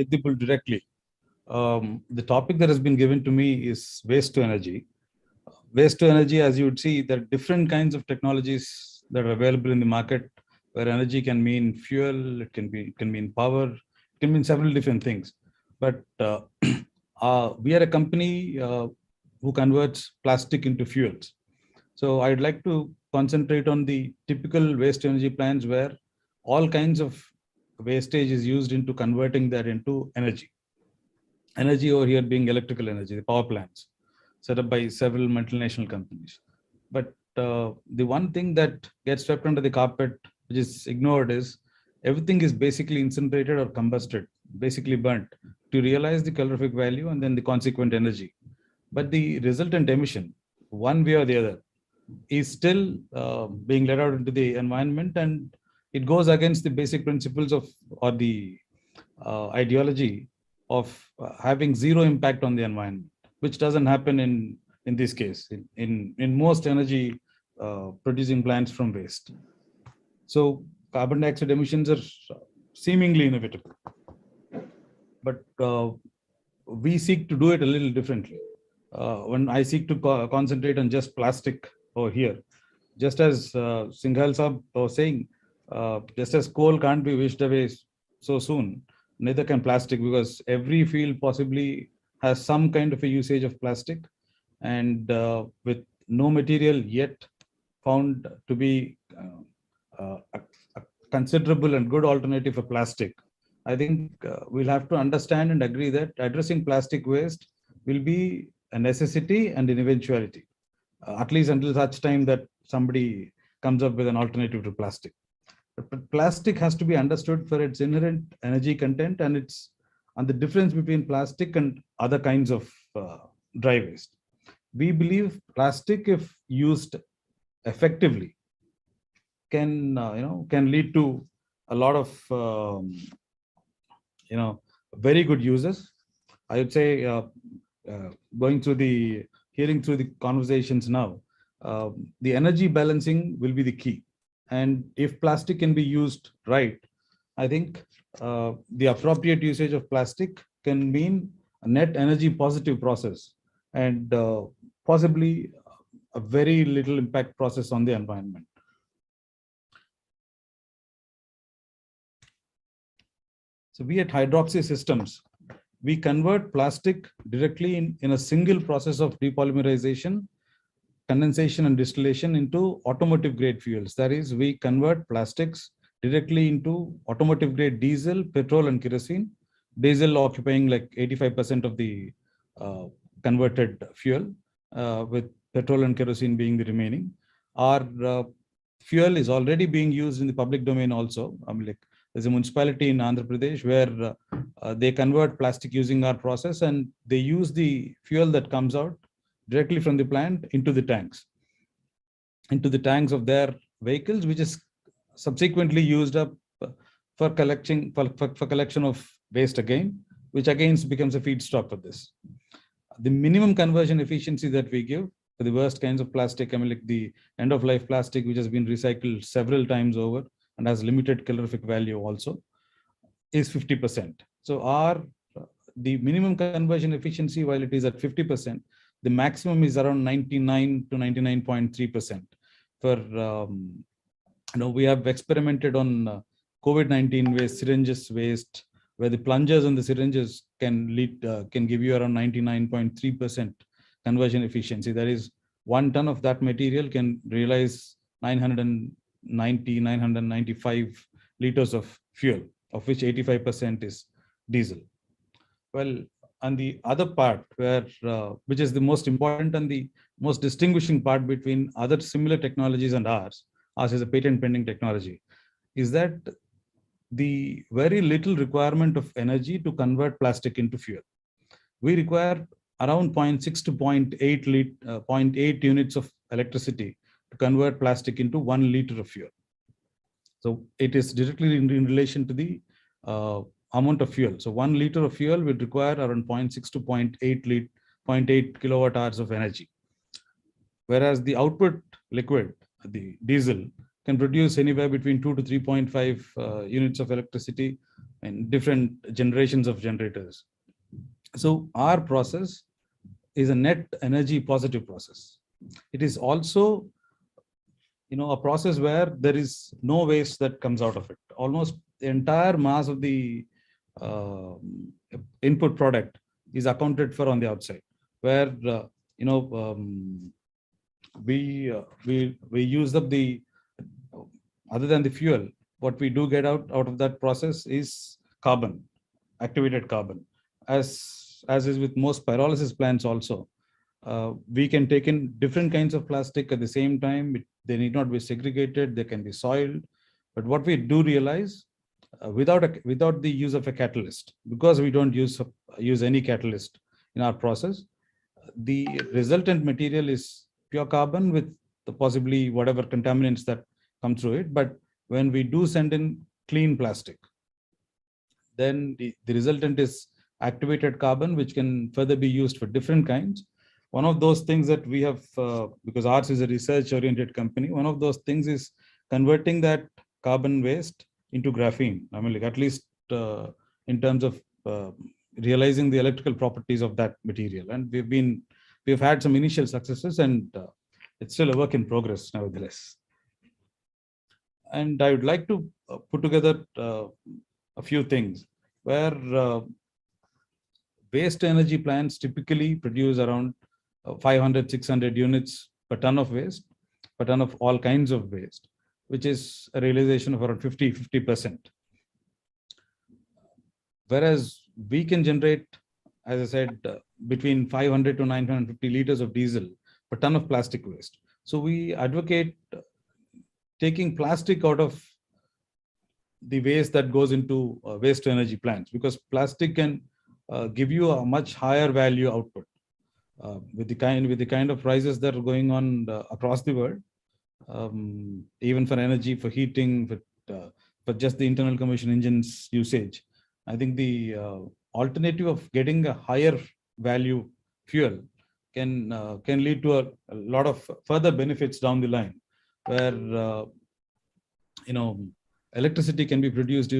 with the bull directly. The topic that has been given to me is waste to energy. Waste to energy, as you would see, there are different kinds of technologies that are available in the market, where energy can mean fuel, it can mean power, it can mean several different things. But we are a company who converts plastic into fuels. So I'd like to concentrate on the typical waste to energy plants where all kinds of wastage is used into converting that into energy. Energy over here being electrical energy, the power plants set up by several multinational companies. But the one thing that gets swept under the carpet, which is ignored, is everything is basically incinerated or combusted, basically burnt, to realize the calorific value and then the consequent energy. But the resultant emission, one way or the other, is still being let out into the environment, and it goes against the basic principles of, or the ideology of having zero impact on the environment, which doesn't happen in this case, in most energy producing plants from waste. So carbon dioxide emissions are seemingly inevitable, but we seek to do it a little differently. When I seek to concentrate on just plastic over here, just as Singhal Saab was saying, just as coal can't be wished away so soon, neither can plastic, because every field possibly has some kind of a usage of plastic, and with no material yet found to be a considerable and good alternative for plastic, I think we'll have to understand and agree that addressing plastic waste will be a necessity and an eventuality, at least until such time that somebody comes up with an alternative to plastic. But plastic has to be understood for its inherent energy content and the difference between plastic and other kinds of dry waste. We believe plastic, if used effectively, can lead to a lot of very good uses. I would say, hearing through the conversations now, the energy balancing will be the key. And if plastic can be used right, I think the appropriate usage of plastic can mean a net energy positive process, and possibly a very little impact process on the environment. So we at Hydroxy Systems, we convert plastic directly in a single process of depolymerization, condensation and distillation into automotive grade fuels. That is, we convert plastics directly into automotive grade diesel, petrol and kerosene, diesel occupying like 85% of the converted fuel, with petrol and kerosene being the remaining. Our fuel is already being used in the public domain also. There's a municipality in Andhra Pradesh where they convert plastic using our process, and they use the fuel that comes out directly from the plant into the tanks of their vehicles, which is subsequently used up for collection of waste again, which again becomes a feedstock for this. The minimum conversion efficiency that we give for the worst kinds of plastic, like the end-of-life plastic, which has been recycled several times over and has limited calorific value also, is 50%. So the minimum conversion efficiency, while it is at 50%, the maximum is around 99 to 99.3%. We have experimented on COVID-19 waste, syringes waste, where the plungers and the syringes can give you around 99.3% conversion efficiency. That is, 1 ton of that material can realize 995 liters of fuel, of which 85% is diesel. Well, and the other part, which is the most important and the most distinguishing part between other similar technologies and ours is a patent pending technology, is that the very little requirement of energy to convert plastic into fuel. We require around 0.6 to 0.8 units of electricity to convert plastic into 1 liter of fuel. So it is directly in relation to the amount of fuel. So 1 liter of fuel would require around 0.6 to 0.8 kilowatt hours of energy. Whereas the output liquid, the diesel, can produce anywhere between 2 to 3.5 units of electricity and different generations of generators. So our process is a net energy positive process. It is also, a process where there is no waste that comes out of it. Almost the entire mass of the uh, input product is accounted for on the outside, where you know we use up the, other than the fuel, what we do get out of that process is carbon, activated carbon. As is with most pyrolysis plants also, we can take in different kinds of plastic at the same time. They need not be segregated, they can be soiled. But what we do realize, without the use of a catalyst, because we don't use any catalyst in our process, the resultant material is pure carbon with the possibly whatever contaminants that come through it. But when we do send in clean plastic, then the resultant is activated carbon, which can further be used for different kinds. One of those things that we have, because ours is a research oriented company, one of those things is converting that carbon waste into graphene. I mean, like, at least in terms of realizing the electrical properties of that material. And we've had some initial successes, and it's still a work in progress nevertheless. And I would like to put together a few things where waste energy plants typically produce around 500, 600 units per ton of waste, per ton of all kinds of waste, which is a realization of around 50%. Whereas we can generate, as I said, between 500 to 950 liters of diesel per ton of plastic waste. So we advocate taking plastic out of the waste that goes into waste to energy plants, because plastic can give you a much higher value output. With the kind of prices that are going on across the world, even for energy, for heating, for just the internal combustion engines usage, I think the alternative of getting a higher value fuel can lead to a lot of further benefits down the line, where electricity can be produced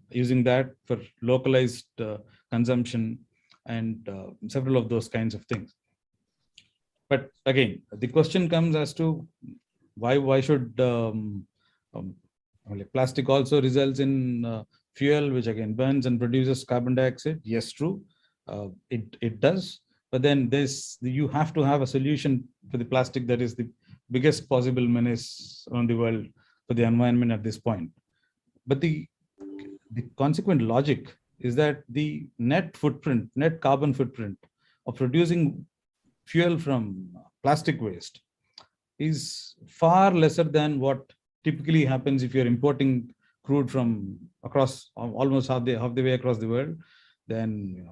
using that for localized consumption, and several of those kinds of things. But again, the question comes as to why should plastic also results in fuel, which again burns and produces carbon dioxide. Yes, true, it does. But then you have to have a solution for the plastic that is the biggest possible menace around the world for the environment at this point. But the consequent logic is that the net carbon footprint of producing fuel from plastic waste is far lesser than what typically happens if you're importing crude from across almost half the way across the world. Then,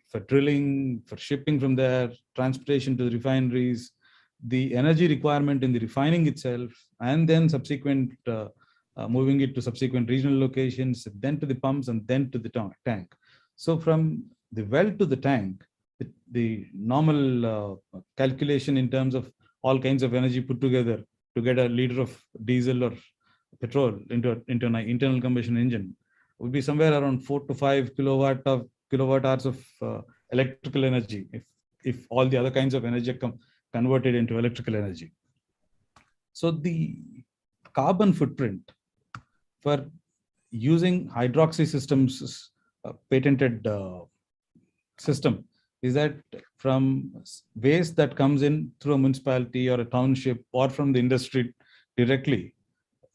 for drilling, for shipping from there, transportation to the refineries, the energy requirement in the refining itself, and then subsequent moving it to subsequent regional locations, then to the pumps, and then to the tank. So from the well to the tank, the normal calculation in terms of all kinds of energy put together to get a liter of diesel or petrol into an internal combustion engine would be somewhere around 4 to 5 kilowatt hours of electrical energy, if all the other kinds of energy are converted into electrical energy. So the carbon footprint for using hydroxy systems, patented system, is that from waste that comes in through a municipality or a township or from the industry directly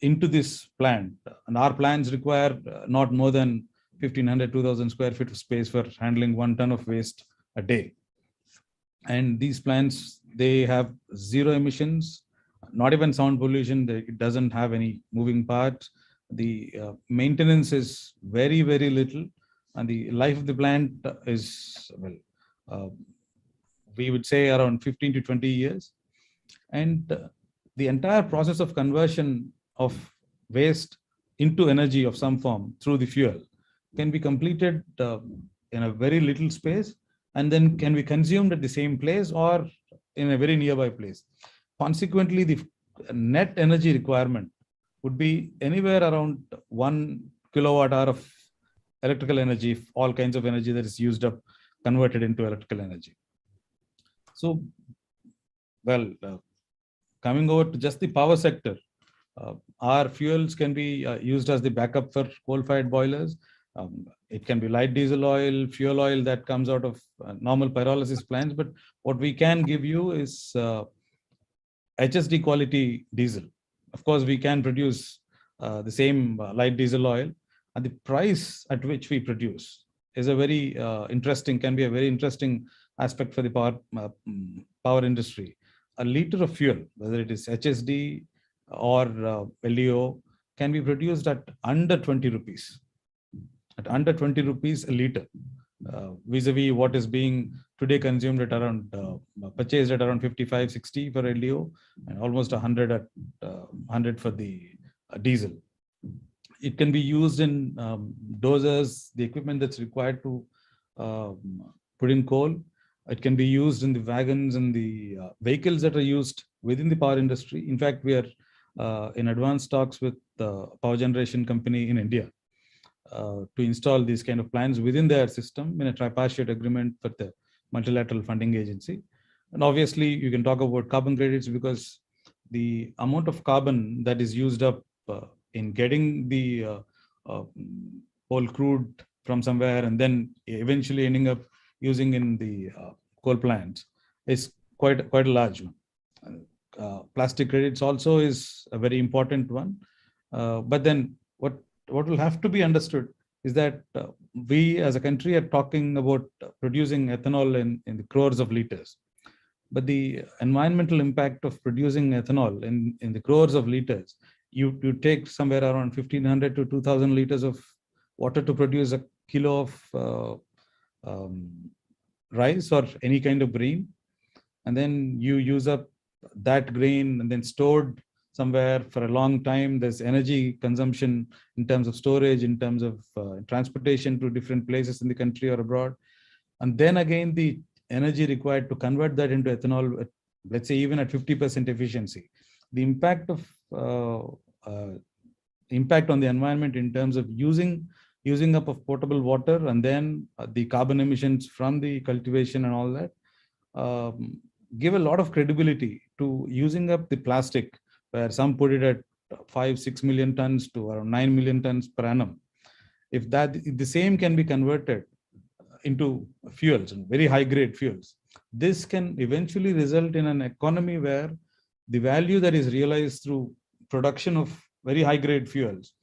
into this plant, and our plants require not more than 1,500, 2,000 square feet of space for handling 1 ton of waste a day. And these plants, they have zero emissions, not even sound pollution. It doesn't have any moving parts. The maintenance is very, very little, and the life of the plant is, we would say around 15 to 20 years. And the entire process of conversion of waste into energy of some form through the fuel can be completed in a very little space, and then can be consumed at the same place or in a very nearby place. Consequently, the net energy requirement would be anywhere around 1 kilowatt hour of electrical energy, all kinds of energy that is used up, converted into electrical energy. So, well, coming over to just the power sector, our fuels can be used as the backup for coal-fired boilers. It can be light diesel oil, fuel oil that comes out of normal pyrolysis plants. But what we can give you is HSD quality diesel. Of course, we can produce the same light diesel oil, and the price at which we produce is a very interesting, can be a very interesting aspect for the power industry. A liter of fuel, whether it is HSD or LDO, can be produced at under 20 rupees. At under 20 rupees a liter, vis-a-vis what is being today consumed at around, purchased at around 55, 60 for LDO, and almost 100 at 100 for the diesel. It can be used in dozers, the equipment that's required to put in coal. It can be used in the wagons and the vehicles that are used within the power industry. In fact, we are in advanced talks with the power generation company in India to install these kind of plants within their system in a tripartite agreement for the multilateral funding agency. And obviously, you can talk about carbon credits, because the amount of carbon that is used up in getting the coal crude from somewhere and then eventually ending up using in the coal plants is quite a large one. Plastic credits also is a very important one. But then what will have to be understood is that we as a country are talking about producing ethanol in the crores of liters. But the environmental impact of producing ethanol in the crores of liters, you take somewhere around 1,500 to 2,000 liters of water to produce a kilo of rice or any kind of grain. And then you use up that grain and then stored somewhere for a long time. There's energy consumption in terms of storage, in terms of transportation to different places in the country or abroad. And then again, the energy required to convert that into ethanol, let's say even at 50% efficiency. The impact on the environment in terms of using up of potable water, and then the carbon emissions from the cultivation and all that, give a lot of credibility to using up the plastic, where some put it at 5-6 million tons to around 9 million tons per annum. If the same can be converted into fuels, and very high grade fuels, this can eventually result in an economy where the value that is realized through production of very high grade fuels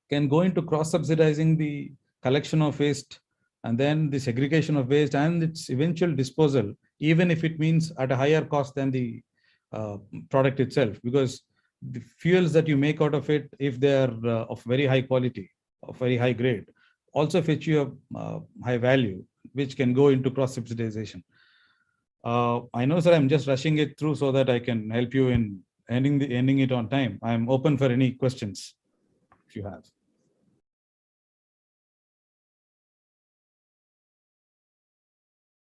can go into cross subsidizing the collection of waste, and then the segregation of waste and its eventual disposal, even if it means at a higher cost than the product itself, because the fuels that you make out of it, if they are of very high quality, of very high grade, also fetch you a high value, which can go into cross subsidization. I know, sir, I'm just rushing it through so that I can help you in ending it on time. I'm open for any questions if you have.